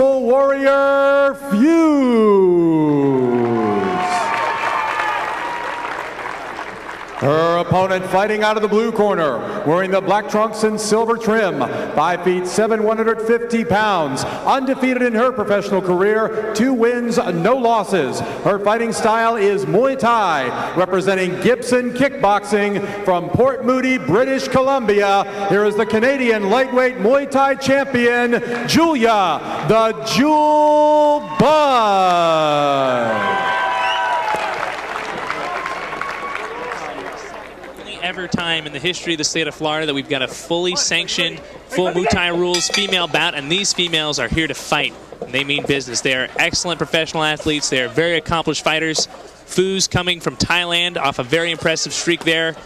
Peaceful Warrior Fuz. Her opponent fighting out of the blue corner, wearing the black trunks and silver trim, 5 feet 7, 150 pounds, undefeated in her professional career, 2 wins, no losses. Her fighting style is Muay Thai, representing Gibson Kickboxing from Port Moody, British Columbia. Here is the Canadian lightweight Muay Thai champion, Julia the Jewel Budd. Ever time in the history of the state of Florida that we've got a fully sanctioned, full Muay Thai rules female bout, and these females are here to fight. And they mean business. They are excellent professional athletes. They are very accomplished fighters. Fuz coming from Thailand off a very impressive streak there.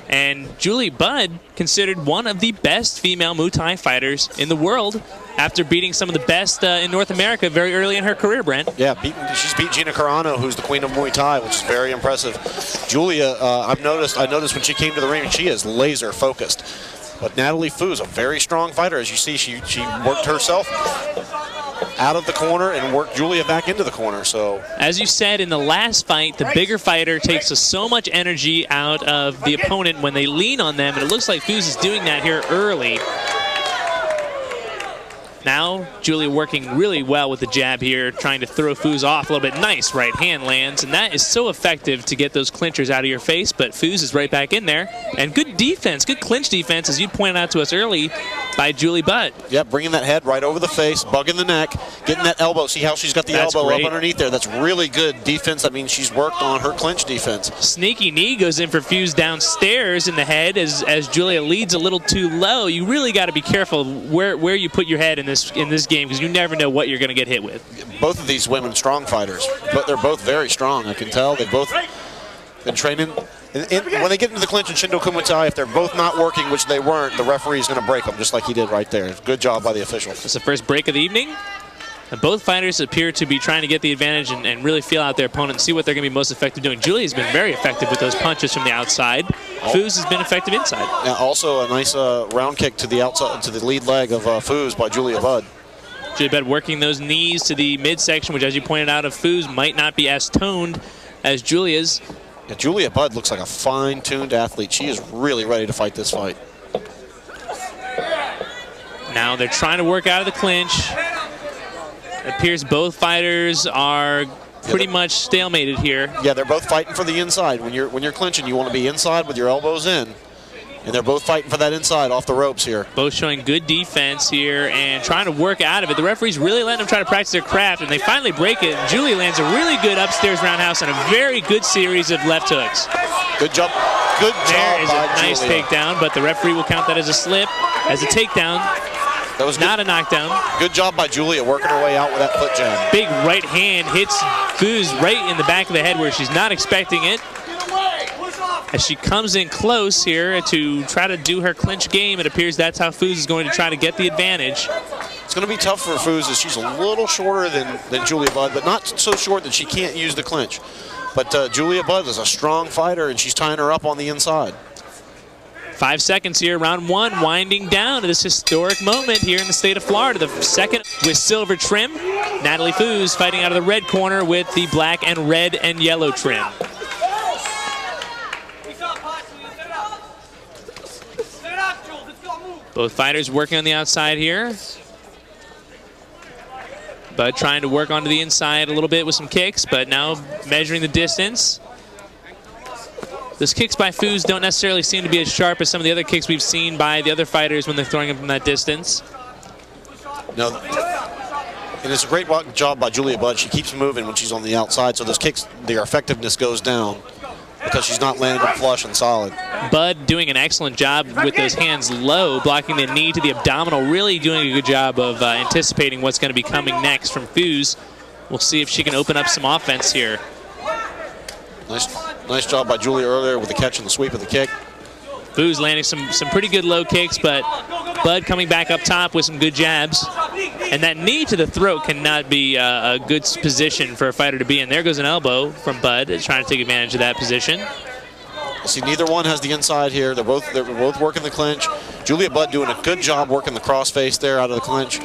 And Julie Budd considered one of the best female Muay Thai fighters in the world after beating some of the best in North America very early in her career, Brent. Yeah, she's beat Gina Carano, who's the queen of Muay Thai, which is very impressive. Julia, I noticed when she came to the ring, she is laser focused. But Natalie Fuz, a very strong fighter. As you see, she worked herself out of the corner and worked Julia back into the corner. So, as you said in the last fight, the bigger fighter takes so much energy out of the opponent when they lean on them, and it looks like Fuz is doing that here early. Now, Julia working really well with the jab here, trying to throw Fuz off a little bit. Nice right hand lands, and that is so effective to get those clinchers out of your face, but Fuz is right back in there. And good defense, good clinch defense, as you pointed out to us early, by Julie Budd. Yeah, bringing that head right over the face, bugging the neck, getting that elbow. See how she's got the elbow up underneath there? That's really good defense. I mean, she's worked on her clinch defense. Sneaky knee goes in for Fuz downstairs in the head as Julia leads a little too low. You really got to be careful where you put your head in this game, because you never know what you're going to get hit with. Both of these women strong fighters, but they're both very strong. I can tell they've both been training. When they get into the clinch in Shindo Muay Thai, if they're both not working, which they weren't, the referee's going to break them, just like he did right there. Good job by the official. It's the first break of the evening. And both fighters appear to be trying to get the advantage and really feel out their opponent and see what they're going to be most effective doing. Julia's been very effective with those punches from the outside. Fuz has been effective inside. Yeah, also a nice round kick to the outside, to the lead leg of Fuz by Julia Budd. Julia Budd working those knees to the midsection, which, as you pointed out, of Fuz might not be as toned as Julia's. Yeah, Julia Budd looks like a fine-tuned athlete. She is really ready to fight this fight. Now they're trying to work out of the clinch. It appears both fighters are pretty much stalemated here. Yeah, they're both fighting for the inside. When you're clinching, you want to be inside with your elbows in. And they're both fighting for that inside off the ropes here. Both showing good defense here and trying to work out of it. The referee's really letting them try to practice their craft, and they finally break it. Julie lands a really good upstairs roundhouse and a very good series of left hooks. Good job. Good job. There is by a nice Julia. takedown, but the referee will count that as a slip, as a takedown. That was not a knockdown. Good job by Julia working her way out with that foot jab. Big right hand hits Fuz right in the back of the head where she's not expecting it. As she comes in close here to try to do her clinch game, it appears that's how Fuz is going to try to get the advantage. It's going to be tough for Fuz, as she's a little shorter than Julia Budd, but not so short that she can't use the clinch. But Julia Budd is a strong fighter, and she's tying her up on the inside. 5 seconds here, round one, winding down to this historic moment here in the state of Florida. The second with silver trim. Natalie Fuz fighting out of the red corner with the black and red and yellow trim. Both fighters working on the outside here. Budd trying to work onto the inside a little bit with some kicks, but now measuring the distance. Those kicks by Fuz don't necessarily seem to be as sharp as some of the other kicks we've seen by the other fighters when they're throwing them from that distance. No, and it's a great job by Julia Budd. She keeps moving when she's on the outside, so those kicks, their effectiveness goes down because she's not landing flush and solid. Budd doing an excellent job with those hands low, blocking the knee to the abdominal, really doing a good job of anticipating what's going to be coming next from Fuz. We'll see if she can open up some offense here. Nice job by Julia earlier with the catch and the sweep of the kick. Fuz landing some pretty good low kicks, but Budd coming back up top with some good jabs. And that knee to the throat cannot be a good position for a fighter to be in. There goes an elbow from Budd, trying to take advantage of that position. See, neither one has the inside here. They're both working the clinch. Julia Budd doing a good job working the crossface there out of the clinch.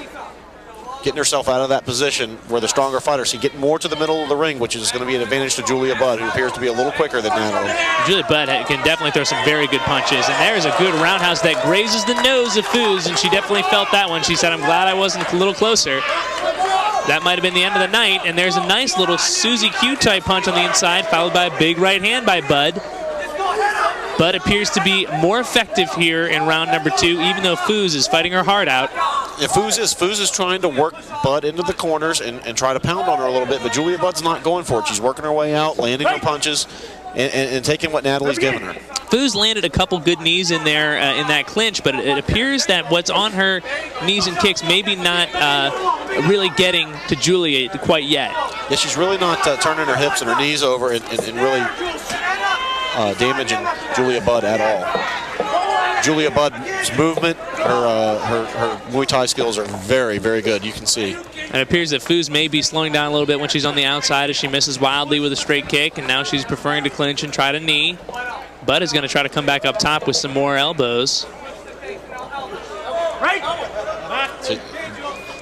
getting herself out of that position where the stronger fighter. She getting more to the middle of the ring, which is going to be an advantage to Julia Budd, who appears to be a little quicker than Natalie. Julia Budd can definitely throw some very good punches, and there's a good roundhouse that grazes the nose of Fuz, and she definitely felt that one. She said, "I'm glad I wasn't a little closer." That might have been the end of the night, and there's a nice little Susie Q type punch on the inside, followed by a big right hand by Budd. Budd appears to be more effective here in round number 2, even though Fuz is fighting her heart out. Yeah, Fuz is trying to work Budd into the corners and try to pound on her a little bit, but Julia Budd's not going for it. She's working her way out, landing her punches, and taking what Natalie's giving her. Fuz landed a couple good knees in there in that clinch, but it appears that what's on her knees and kicks maybe not really getting to Julia quite yet. Yeah, she's really not turning her hips and her knees over and really damaging Julia Budd at all. Julia Budd's movement, her Muay Thai skills are very, very good, you can see. And it appears that Fuz may be slowing down a little bit when she's on the outside as she misses wildly with a straight kick, and now she's preferring to clinch and try to knee. Budd is going to try to come back up top with some more elbows. So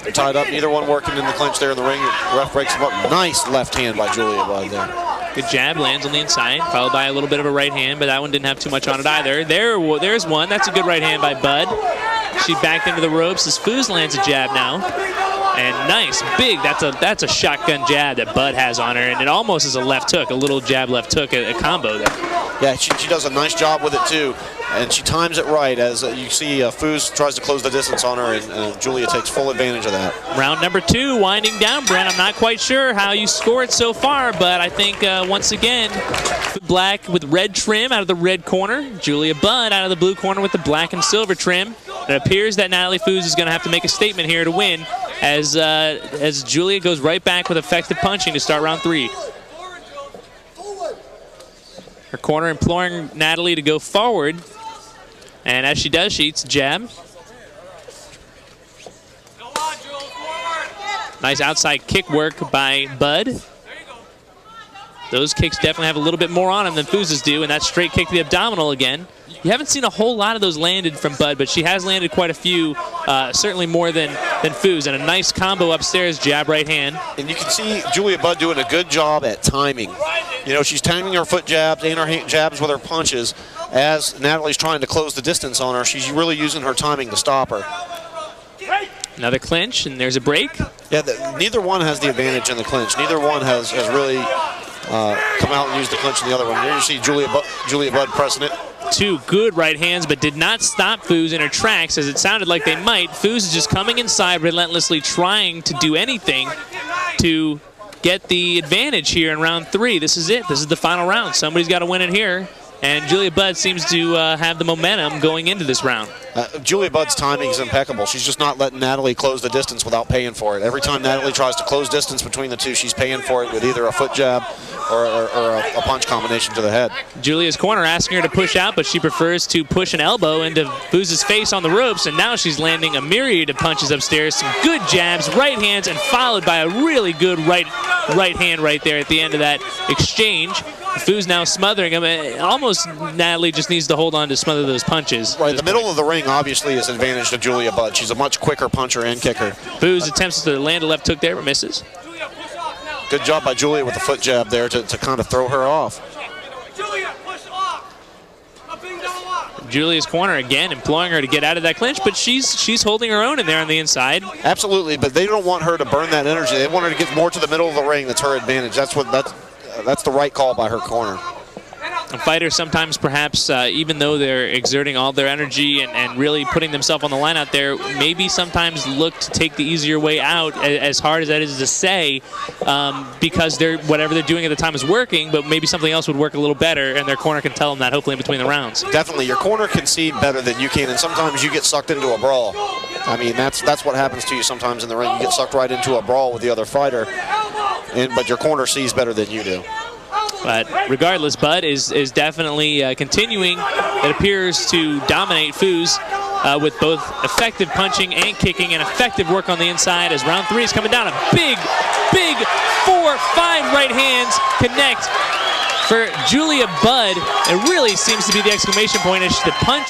they're tied up, neither one working in the clinch there in the ring. The ref breaks them up. Nice left hand by Julia Budd there. Good jab lands on the inside, followed by a little bit of a right hand, but that one didn't have too much on it either. There's one. That's a good right hand by Budd. She backed into the ropes as Fuz lands a jab now. And nice, big, that's a shotgun jab that Budd has on her, and it almost is a left hook, a little jab left hook, a combo there. Yeah, she does a nice job with it too, and she times it right as you see Fuz tries to close the distance on her, and Julia takes full advantage of that. Round number 2 winding down, Brent. I'm not quite sure how you score it so far, but I think once again, black with red trim out of the red corner, Julia Budd out of the blue corner with the black and silver trim. It appears that Natalie Fuz is going to have to make a statement here to win, as Julia goes right back with effective punching to start round 3. Her corner imploring Natalie to go forward, and as she does, she eats a jab. Nice outside kick work by Budd. Those kicks definitely have a little bit more on them than Fuz's do, and that straight kick to the abdominal again. You haven't seen a whole lot of those landed from Budd, but she has landed quite a few, certainly more than Fuz. And a nice combo upstairs, jab, right hand. And you can see Julia Budd doing a good job at timing. You know, she's timing her foot jabs and her jabs with her punches. As Natalie's trying to close the distance on her, she's really using her timing to stop her. Another clinch, and there's a break. Yeah, neither one has the advantage in the clinch. Neither one has really come out and used the clinch in the other one. There you see Julia Budd pressing it. 2 good right hands, but did not stop Fuz in her tracks, as it sounded like they might. Fuz is just coming inside, relentlessly trying to do anything to get the advantage here in round 3. This is it. This is the final round. Somebody's got to win it here. And Julia Budd seems to have the momentum going into this round. Julia Budd's timing is impeccable. She's just not letting Natalie close the distance without paying for it. Every time Natalie tries to close distance between the two, she's paying for it with either a foot jab or a punch combination to the head. Julia's corner asking her to push out, but she prefers to push an elbow into Fuz's face on the ropes, and now she's landing a myriad of punches upstairs. Some good jabs, right hands, and followed by a really good right hand right there at the end of that exchange. Fuz now smothering him. Almost Natalie just needs to hold on to smother those punches. Right, the middle of the ring obviously is an advantage to Julia Budd. She's a much quicker puncher and kicker. Fuz attempts to land a left hook there, but misses. Good job by Julia with the foot jab there to kind of throw her off. Julia's corner again imploring her to get out of that clinch, but she's holding her own in there on the inside. Absolutely, but they don't want her to burn that energy. They want her to get more to the middle of the ring. That's her advantage. That's the right call by her corner. A fighter sometimes perhaps, even though they're exerting all their energy and really putting themselves on the line out there, maybe sometimes look to take the easier way out, as hard as that is to say, because whatever they're doing at the time is working, but maybe something else would work a little better, and their corner can tell them that hopefully in between the rounds. Definitely, your corner can see better than you can, and sometimes you get sucked into a brawl. I mean, that's what happens to you sometimes in the ring. You get sucked right into a brawl with the other fighter, but your corner sees better than you do. But regardless, Budd is definitely continuing, it appears, to dominate Fuz with both effective punching and kicking and effective work on the inside, as round 3 is coming down. A big 4-5 right hands connect for Julia Budd. It really seems to be the exclamation point as the punch